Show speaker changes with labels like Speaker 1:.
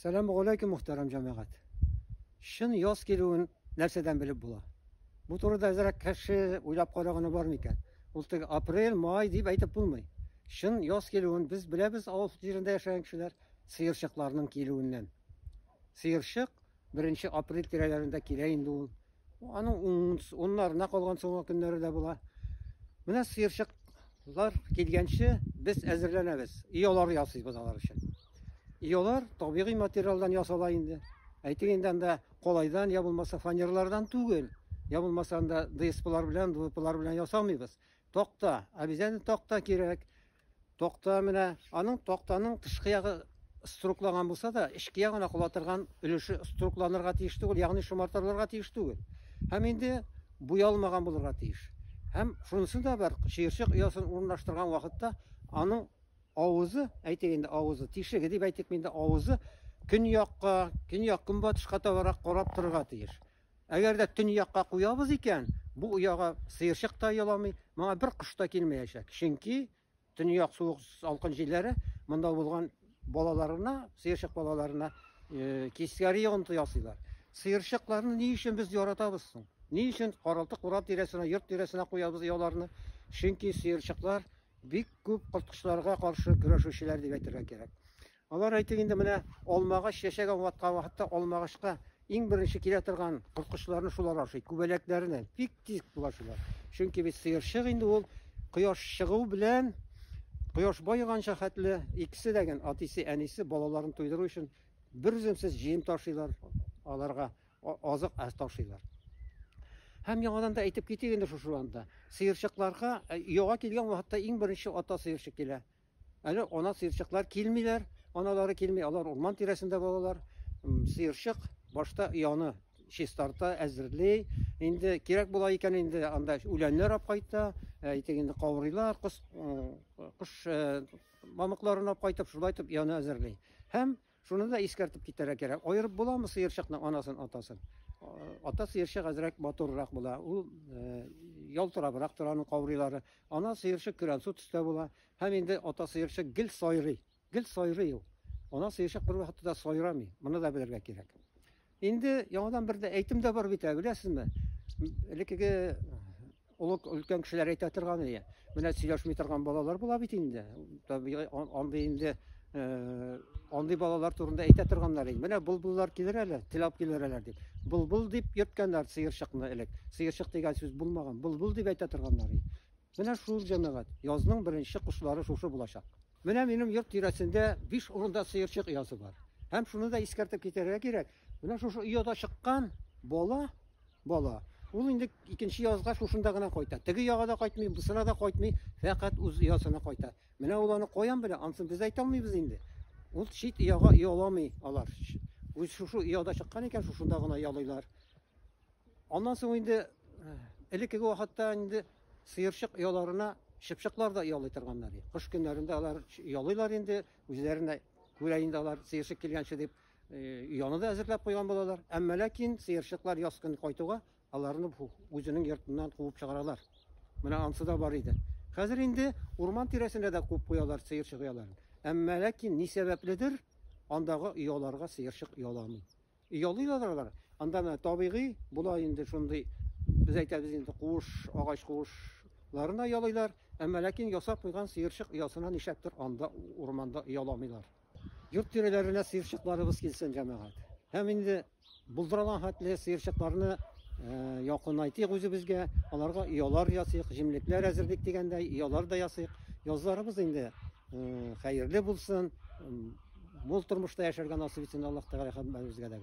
Speaker 1: Selamünaleyküm muhterem cemaat. Şun yaz kiluun nereden bilip bula? Bu turda azrak kişi uylap karagını var mıken? Ultuk aprel, may deyip aytıp bulmay. Şun yaz kiluun biz bilemiz Avrupa yerinde yaşayan kişiler sıyırşıklarının kiluundan. Sıyırşık 1 aprel tirelerinde kileyindi ol. Onlar ne kalgan son günleri de bula. Buna sıyırşıklar gelgençi biz ezirlenemiz. İyi olar yasıyız alar için. İyolar tabii materyaldan yasalayındı. Aytığından da kolaydan ya bulmasa fanyerlardan tügül. Ya bulmasa da DSP'lar bilen, DVP'lar bilen yasamayız. Tokta, bizden tokta gerek. Tokta mine, anın toktanın tışkı yağı struklagan bulsa da içki yağına kulatırgan ülüşü struklanırga tiyişti ol, yani şumartarlarga tiyişti ol. Hem indi buyalmagan bulurga tiyiş. Hem şunsun da var, şiirşik uyasını urunlaştırgan vakitte anın ağızı, aytayında ağızı, tişegi deyip aytayında ağızı gün batışqa tavarak qorap turga tiyir. Eğer de tün yakqa koyabız iken, bu uyağa sıyırşık da yalamay, bana bir kışta kelmeyecek. Çünkü tün yak soğuk salkın jilleri, mında bulgan balalarına, sıyırşık balalarına keskari yağıntı yasıylar. Sıyırşıklarını ne için biz yaratabızsın? Ne için qaraltı Kur'an tiresine, yurt tiresine koyabız yalarını? Çünkü sıyırşıklar büyük köp kırtkışlarga karşı güreşçiler diye aytırga gerek. Алар әйтегендә менә алмагач яшәгән ватка вакытта алмагачка иң беренче килә торган кырткычларны шулар ашый, күбәләкләренә бик тиз булашалар. Чөнки без сыерчык инде ул кояш чыгу белән кояш байыганча хәтле икесе дәген атысы, әнисе балаларын туйдыру өчен бер үземсез җыен ташыйлар, аларга азык ташыйлар. Hem yandan da aytып китик инде шушы анда. Сыерчыкларга яга килгән вакытта иң беренче ата сыерчык килә. Әле ана сыерчыклар килмиләр, аналары килми, алар урман тирәсендә балалар. Сыерчык башта яны чистарта, әзерли. Инде кирәк була икән инде анда үләннәр ап кайта, әйтик инде кавырыйлар, кыш мамыкларын ап кайтып, шулай итеп яны әзерли. Һәм шуны да искәртеп китәргә кирәк. Аерып буламы сыерчыкның анасын, атасын? Ата сыерчык әзрәк батыррак була. Ул ялтырабрак торган каврыйлары. Ана сыерчык көрән су төстә була. Һәм инде ата сыерчык гел сайрый. Гел сайрый ул. Ана сыерчык бер вакытта сайрамый. Моны да белергә кирәк. Инде яңадан бер дә әйтем дә бар бит, беләсезме? Элекеге өлкән кешеләр әйтә торган иде. Менә сөйләшми торган балалар була бит инде. Андый инде андый балалар турында әйтә торганнар иде. Менә булбуллар килер әле, тилап килерләр дип. Булбул дип йөрткәннәр сыерчыкны элек. Сыерчык дигән сүз булмаган. Булбул дип әйтә торганнар иде. Менә шул җәмәгать. Язның беренче кышлары шушы булачак. Менә минем йорт тирәсендә 5 урында сыерчык оясы бар. Һәм шуны да искәртеп китәргә кирәк. Менә шушы ояда чыккан бала. Ул инде икенче язга шушында гына кайта. Теге яга да кайтмый, бусына да кайтмый, фәкать үз оясына кайта. Менә ул аны каян белә? Ансын без әйтә алмыйбыз инде. Ул чит яга яламый алар. Үз шушы ояда чыккан икән, шушында гына ялыйлар. Аннан соң инде элекеге вакытта инде сыерчык ояларына шыпчыклар да ялый торганнар. Кыш көннәрендә алар ялыйлар инде, үзләренә күрә инде алар сыерчык килгәнче дип яны да әзерләп куйган балалар. Әмма ләкин сыерчыклар яз көн кайтуга аларны үзенең йортыннан куып чыгаралар. Менә ансы да бар иде. Хәзер инде урман тирәсендә дә күп куялар сыерчык ояларын. Әмма ләкин ни сәбәпледер андагы ояларга сыерчык ояламый. Оялыйлар алар. Анда табигый була инде шундый без әйтәбез инде куыш, агач куышларына ялыйлар. Әмма ләкин ясап куйган сыерчык оясына нишәптер анда урманда ояламыйлар. Йорт тирәләренә сыерчыкларыбыз килсен җәмәгать. Һәм инде булдырылган хәтле сыерчыкларны якынайтыйк үзебезгә, аларга оялар ясыйк, җимлекләр әзерлик дигәндәй, оялар да ясыйк. Язларыбыз инде хәерле булсын, мул тормышта яшәргә насыйп итсен Аллаһ Тәгалә һәммәбезгә дә.